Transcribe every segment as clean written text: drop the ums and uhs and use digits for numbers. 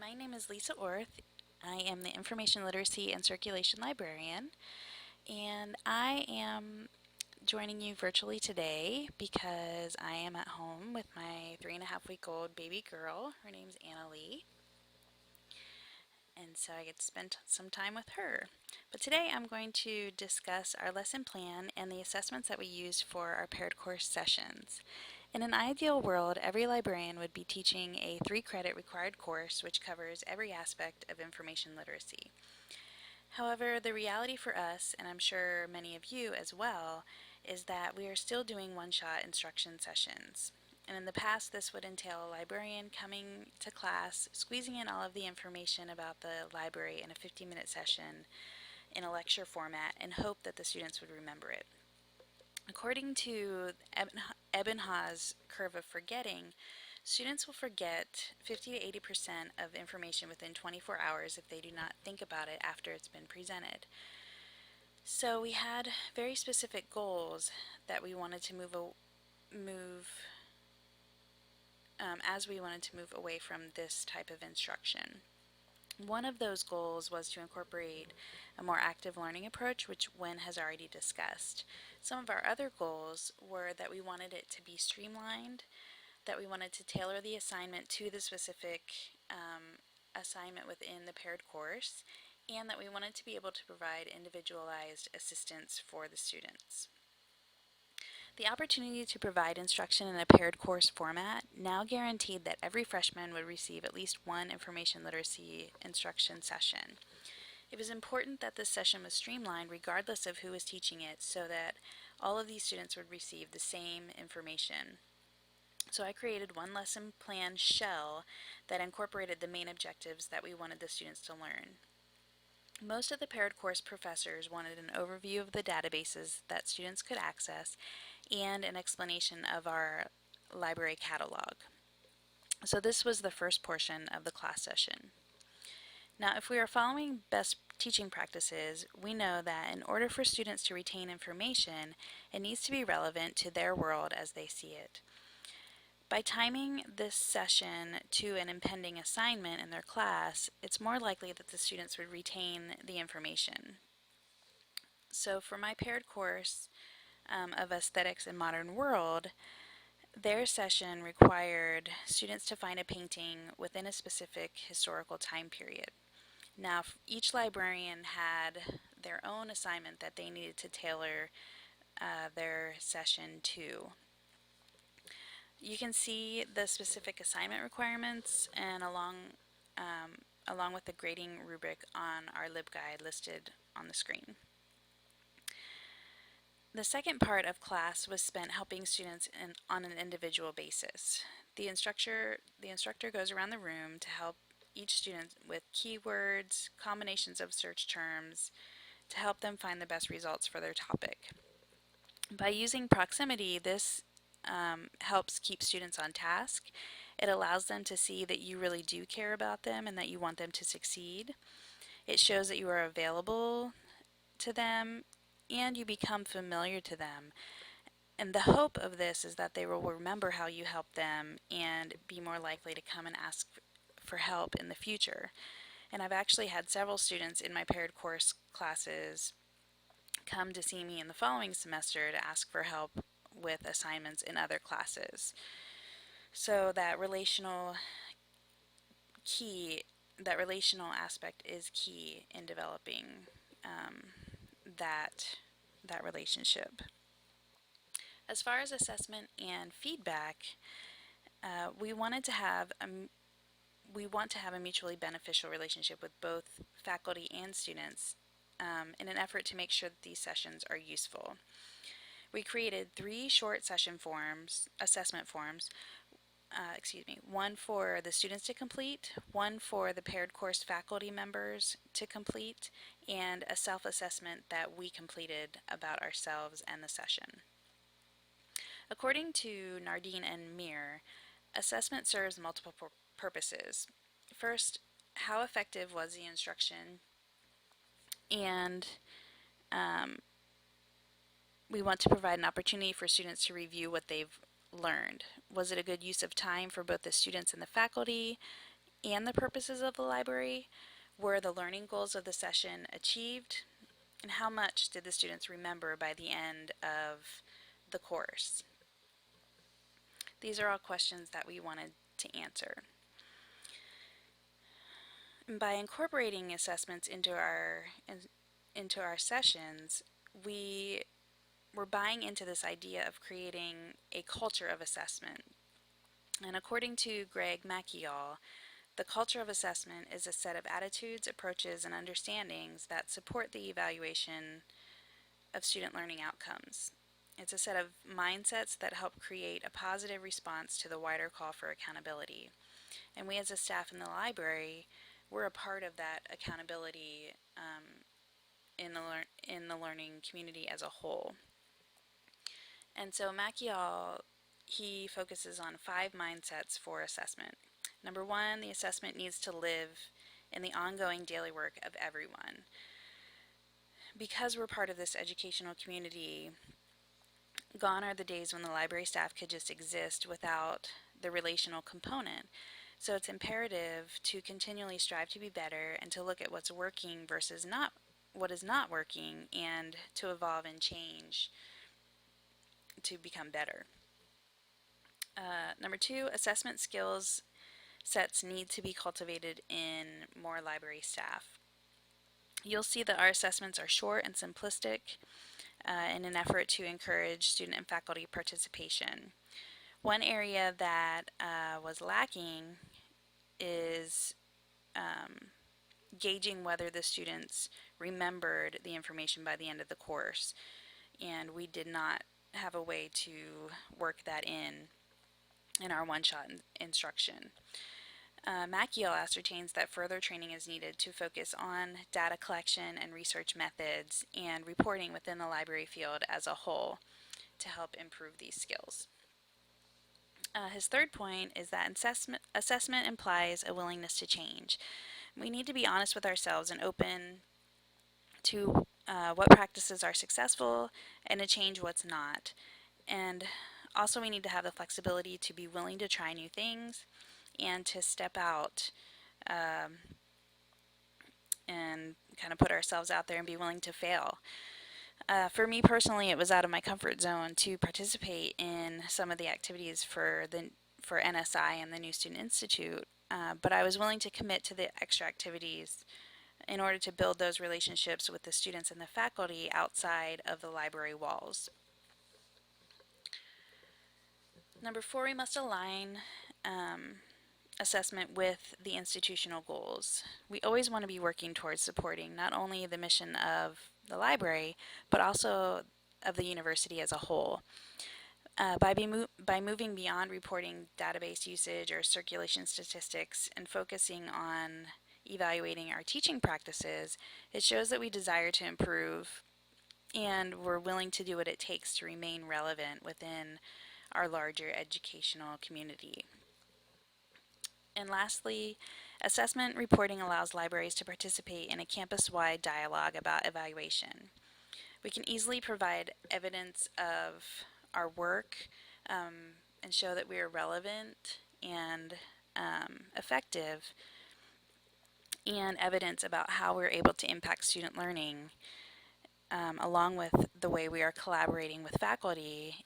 My name is Lisa Orth. I am the Information Literacy and Circulation Librarian, and I am joining you virtually today because I am at home with my 3.5-week-old baby girl. Her name's Anna Lee, and so I get to spend some time with her. But today I'm going to discuss our lesson plan and the assessments that we use for our paired course sessions. In an ideal world, every librarian would be teaching a 3-credit required course which covers every aspect of information literacy. However, the reality for us, and I'm sure many of you as well, is that we are still doing one-shot instruction sessions. And in the past, this would entail a librarian coming to class, squeezing in all of the information about the library in a 50-minute session in a lecture format, and hope that the students would remember it. According to Ebbinghaus' curve of forgetting, students will forget 50 to 80% of information within 24 hours if they do not think about it after it's been presented. So we had very specific goals that we wanted to as we wanted to move away from this type of instruction. One of those goals was to incorporate a more active learning approach, which Wen has already discussed. Some of our other goals were that we wanted it to be streamlined, that we wanted to tailor the assignment to the specific assignment within the paired course, and that we wanted to be able to provide individualized assistance for the students. The opportunity to provide instruction in a paired course format now guaranteed that every freshman would receive at least one information literacy instruction session. It was important that this session was streamlined regardless of who was teaching it, so that all of these students would receive the same information. So I created one lesson plan shell that incorporated the main objectives that we wanted the students to learn. Most of the paired course professors wanted an overview of the databases that students could access and an explanation of our library catalog. So this was the first portion of the class session. Now, if we are following best teaching practices, we know that in order for students to retain information, it needs to be relevant to their world as they see it. By timing this session to an impending assignment in their class, it's more likely that the students would retain the information. So for my paired course of Aesthetics in Modern World, their session required students to find a painting within a specific historical time period. Now, each librarian had their own assignment that they needed to tailor their session to. You can see the specific assignment requirements and along with the grading rubric on our LibGuide listed on the screen. The second part of class was spent helping students on an individual basis. The instructor goes around the room to help each student with keywords, combinations of search terms, to help them find the best results for their topic. By using proximity, this helps keep students on task. It allows them to see that you really do care about them and that you want them to succeed. It shows that you are available to them and you become familiar to them. And the hope of this is that they will remember how you helped them and be more likely to come and ask for help in the future. And I've actually had several students in my paired course classes come to see me in the following semester to ask for help with assignments in other classes. So that relational aspect is key in developing that relationship. As far as assessment and feedback, we want to have a mutually beneficial relationship with both faculty and students in an effort to make sure that these sessions are useful. We created 3 short assessment forms, one for the students to complete, one for the paired course faculty members to complete, and a self-assessment that we completed about ourselves and the session. According to Nardine and Mir, assessment serves multiple purposes. First, how effective was the instruction? And we want to provide an opportunity for students to review what they've learned. Was it a good use of time for both the students and the faculty? and the purposes of the library? Were the learning goals of the session achieved? And how much did the students remember by the end of the course? These are all questions that we wanted to answer. And by incorporating assessments into our sessions, we were buying into this idea of creating a culture of assessment. And according to Greg Maciall, the culture of assessment is a set of attitudes, approaches, and understandings that support the evaluation of student learning outcomes. It's a set of mindsets that help create a positive response to the wider call for accountability. And we as a staff in the library, we're a part of that accountability in the learning community as a whole. And so Maciall, he focuses on 5 mindsets for assessment. Number 1, the assessment needs to live in the ongoing daily work of everyone. Because we're part of this educational community, gone are the days when the library staff could just exist without the relational component. So it's imperative to continually strive to be better and to look at what's working versus what is not working, and to evolve and change to become better. Number 2, assessment skills sets need to be cultivated in more library staff. You'll see that our assessments are short and simplistic in an effort to encourage student and faculty participation. One area that was lacking is gauging whether the students remembered the information by the end of the course, and we did not have a way to work that in our one-shot instruction. Maciall ascertains that further training is needed to focus on data collection and research methods and reporting within the library field as a whole to help improve these skills. His third point is that assessment implies a willingness to change. We need to be honest with ourselves and open to what practices are successful and to change what's not. And also we need to have the flexibility to be willing to try new things and to step out and kind of put ourselves out there and be willing to fail. For me personally, it was out of my comfort zone to participate in some of the activities for NSI and the New Student Institute, but I was willing to commit to the extra activities in order to build those relationships with the students and the faculty outside of the library walls. Number 4, we must align assessment with the institutional goals. We always want to be working towards supporting not only the mission of the library, but also of the university as a whole. By moving beyond reporting database usage or circulation statistics and focusing on evaluating our teaching practices, it shows that we desire to improve and we're willing to do what it takes to remain relevant within our larger educational community. And lastly, assessment reporting allows libraries to participate in a campus-wide dialogue about evaluation. We can easily provide evidence of our work and show that we are relevant and effective, and evidence about how we're able to impact student learning, along with the way we are collaborating with faculty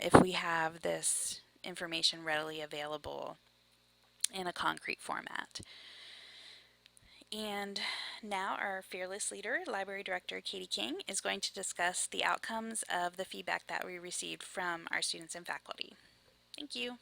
if we have this information readily available in a concrete format. And now our fearless leader, Library Director Katie King, is going to discuss the outcomes of the feedback that we received from our students and faculty. Thank you.